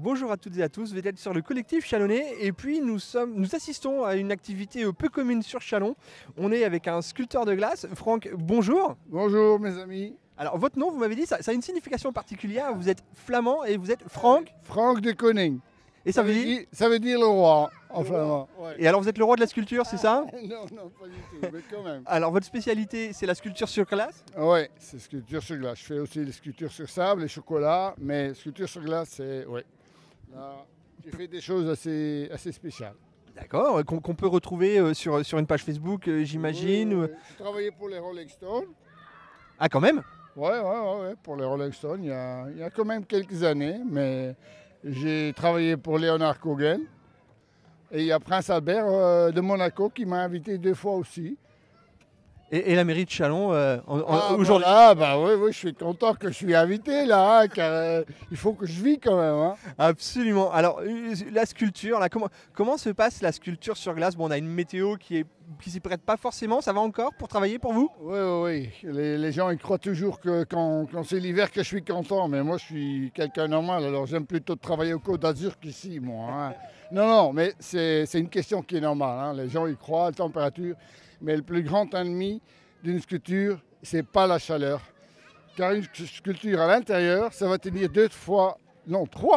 Bonjour à toutes et à tous, vous êtes sur le collectif Chalonnais et puis nous assistons à une activité peu commune sur Chalon. On est avec un sculpteur de glace. Franck, bonjour. Bonjour mes amis. Alors votre nom, vous m'avez dit, ça a une signification particulière. Vous êtes flamand et vous êtes Franck. Franck de Koning. Et ça veut dire Ça veut dire le roi en flamand. Ouais. Et alors vous êtes le roi de la sculpture, c'est ça? Non, non, pas du tout, mais quand même. Alors votre spécialité, c'est la sculpture sur glace? Oui, c'est sculpture sur glace. Je fais aussi les sculptures sur sable, les chocolats, mais sculpture sur glace, c'est... Oui. Là, j'ai fait des choses assez spéciales. D'accord, qu'on peut retrouver sur une page Facebook, j'imagine. Oui. J'ai travaillé pour les Rolling Stones. Ah quand même? Ouais, pour les Rolling Stones, il y a quand même quelques années, mais j'ai travaillé pour Leonard Cohen. Et il y a Prince Albert de Monaco qui m'a invité 2 fois aussi. Et la mairie de Chalon, aujourd'hui. Ah bah oui, je suis content que je suis invité là, hein, car il faut que je vis quand même. Hein. Absolument. Alors la sculpture, là, comment se passe la sculpture sur glace? Bon, on a une météo qui s'y prête pas forcément, ça va encore pour travailler pour vous? Oui. Les gens ils croient toujours que quand c'est l'hiver que je suis content, mais moi je suis quelqu'un normal, alors j'aime plutôt travailler au Côte d'Azur qu'ici, moi. Hein. Non, mais c'est une question qui est normale. Hein. Les gens y croient, la température. Mais le plus grand ennemi d'une sculpture, c'est pas la chaleur. Car une sculpture à l'intérieur, ça va tenir 3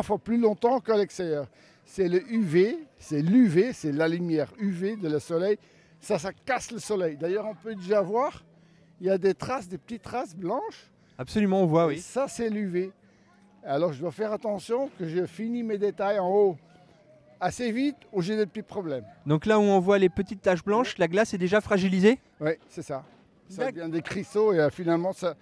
fois plus longtemps qu'à l'extérieur. C'est le UV, c'est l'UV, c'est la lumière UV de le soleil. Ça casse le soleil. D'ailleurs, on peut déjà voir, il y a des petites traces blanches. Absolument, on voit, Et oui. ça, c'est l'UV. Alors, je dois faire attention que je finis mes détails en haut assez vite ou j'ai des petits problèmes. Donc là où on voit les petites taches blanches, la glace est déjà fragilisée? Oui, c'est ça. Ça devient des cristaux et finalement ça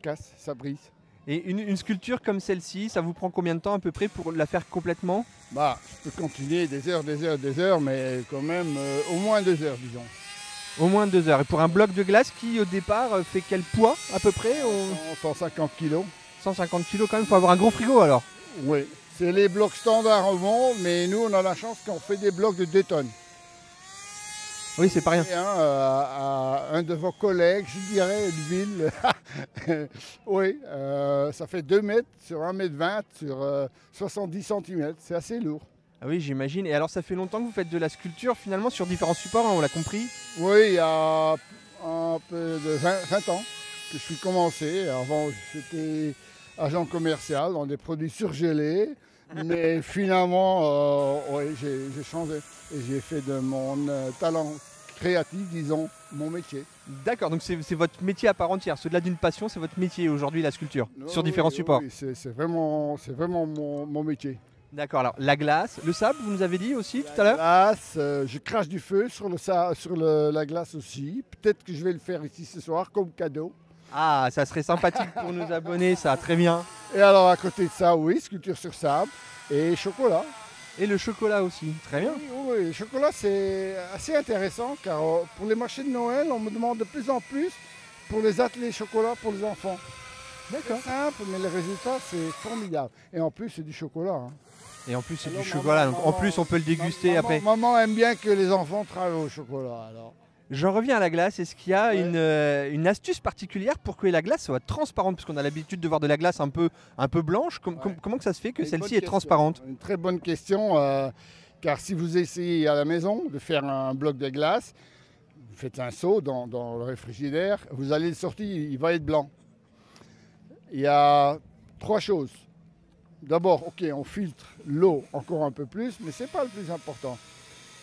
casse, ça brise. Et une sculpture comme celle-ci, ça vous prend combien de temps à peu près pour la faire complètement? Bah, je peux continuer des heures, mais quand même au moins 2 heures, disons. Au moins 2 heures. Et pour un bloc de glace qui au départ fait quel poids à peu près? 150 kilos. 150 kilos quand même, il faut avoir un gros frigo alors. Oui, c'est les blocs standards au monde, mais nous on a la chance qu'on fait des blocs de 2 tonnes. Oui, c'est pas rien. Et à un de vos collègues, je dirais, de ville, oui, ça fait 2 mètres sur 1,20 m sur 70 cm, c'est assez lourd. Ah oui, j'imagine. Et alors ça fait longtemps que vous faites de la sculpture finalement sur différents supports, hein, on l'a compris? Oui, il y a un peu de 20 ans que je suis commencé. Avant, j'étais agent commercial dans des produits surgelés. Mais finalement, j'ai changé. Et j'ai fait de mon talent créatif, disons, mon métier. D'accord, donc c'est votre métier à part entière. Au-delà d'une passion, c'est votre métier aujourd'hui, la sculpture, sur différents supports. Oui, c'est vraiment mon métier. D'accord, alors la glace, le sable, vous nous avez dit aussi tout à l'heure? La glace, je crache du feu sur la glace aussi. Peut-être que je vais le faire ici ce soir comme cadeau. Ah, ça serait sympathique pour nos abonnés, ça, très bien. Et alors à côté de ça, oui, sculpture sur sable et chocolat. Et le chocolat aussi, très bien. Oui, le chocolat c'est assez intéressant car pour les marchés de Noël, on me demande de plus en plus pour les ateliers chocolat pour les enfants. D'accord. C'est simple, mais le résultat c'est formidable. Et en plus c'est du chocolat. Hein. Et en plus c'est Alors, du chocolat, donc en plus on peut le déguster après. Maman aime bien que les enfants travaillent au chocolat. Alors. J'en reviens à la glace, est-ce qu'il y a une astuce particulière pour que la glace soit transparente? Parce qu'on a l'habitude de voir de la glace un peu blanche. Comment que ça se fait que celle-ci est transparente? Une très bonne question, car si vous essayez à la maison de faire un bloc de glace, vous faites un seau dans le réfrigérateur, vous allez le sortir, il va être blanc. Il y a 3 choses. D'abord, ok, on filtre l'eau encore un peu plus, mais ce n'est pas le plus important.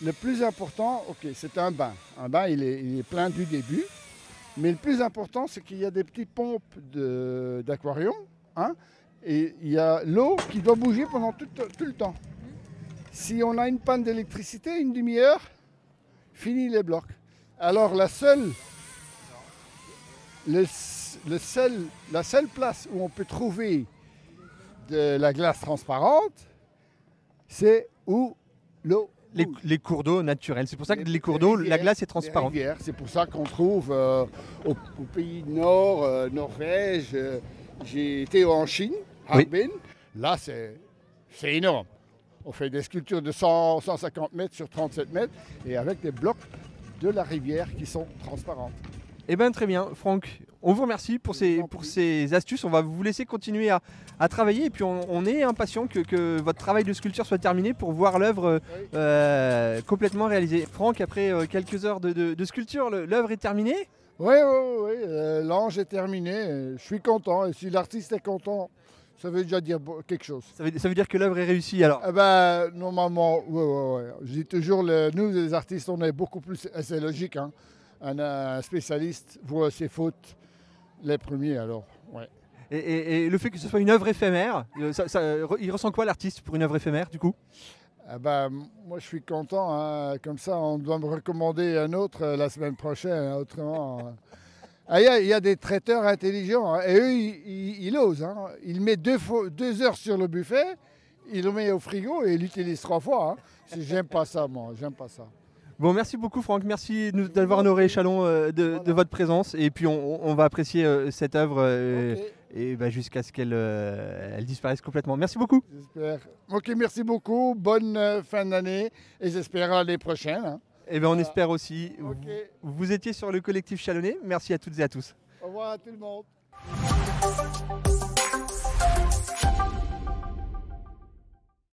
Le plus important, ok, c'est un bain. Un bain, il est plein du début. Mais le plus important, c'est qu'il y a des petites pompes d'aquarium. Hein, et il y a l'eau qui doit bouger pendant tout le temps. Si on a une panne d'électricité, une demi-heure, fini les blocs. Alors la seule place où on peut trouver de la glace transparente, c'est où l'eau. Les cours d'eau naturels. C'est pour ça que les cours d'eau, la glace est transparente. C'est pour ça qu'on trouve au pays nord, Norvège. J'ai été en Chine, Harbin. Oui. Là, c'est énorme. On fait des sculptures de 150 mètres sur 37 mètres et avec des blocs de la rivière qui sont transparents. Eh bien, très bien, Franck. On vous remercie pour ces astuces. On va vous laisser continuer à travailler. Et puis on est impatient que votre travail de sculpture soit terminé pour voir l'œuvre complètement réalisée. Franck, après quelques heures de sculpture, l'œuvre est terminée? Oui, l'ange est terminé. Je suis content. Et si l'artiste est content, ça veut déjà dire quelque chose. Ça veut dire que l'œuvre est réussie alors? Normalement, oui. Je dis toujours, nous les artistes, on est beaucoup plus, c'est logique, hein. Un spécialiste voit ses fautes les premiers alors. Ouais. Et le fait que ce soit une œuvre éphémère, il ressent quoi l'artiste pour une œuvre éphémère du coup? Moi je suis content, hein. Comme ça on doit me recommander un autre la semaine prochaine, autrement. Il y a des traiteurs intelligents, hein, et eux ils osent. Hein. Ils mettent 2 heures sur le buffet, ils le mettent au frigo et ils l'utilisent 3 fois. Hein. J'aime pas ça, moi, j'aime pas ça. Bon, merci beaucoup Franck, merci d'avoir honoré Châlons de votre présence. Et puis on va apprécier cette œuvre jusqu'à ce qu'elle elle disparaisse complètement. Merci beaucoup. J'espère. Ok, merci beaucoup, bonne fin d'année et j'espère à l'année prochaine. Hein. On espère aussi. Okay. Vous étiez sur le collectif Chalonnais, merci à toutes et à tous. Au revoir à tout le monde.